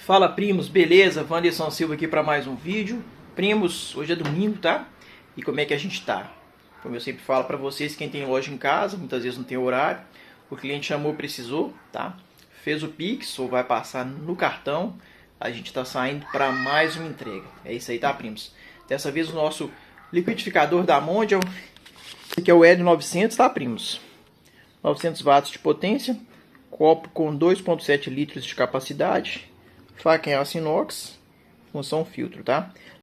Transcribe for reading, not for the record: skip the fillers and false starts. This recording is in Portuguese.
Fala, primos, beleza? Wanderson Silva aqui para mais um vídeo. Primos, hoje é domingo, tá? E como é que a gente tá? Como eu sempre falo para vocês, quem tem loja em casa, muitas vezes não tem horário, o cliente chamou, precisou, tá? Fez o Pix ou vai passar no cartão, a gente tá saindo para mais uma entrega. É isso aí, tá, primos? Dessa vez o nosso liquidificador da Mondial, esse aqui é o L900, tá, primos? 900 watts de potência, copo com 2,7 litros de capacidade, faca em aço inox, função filtro, tá?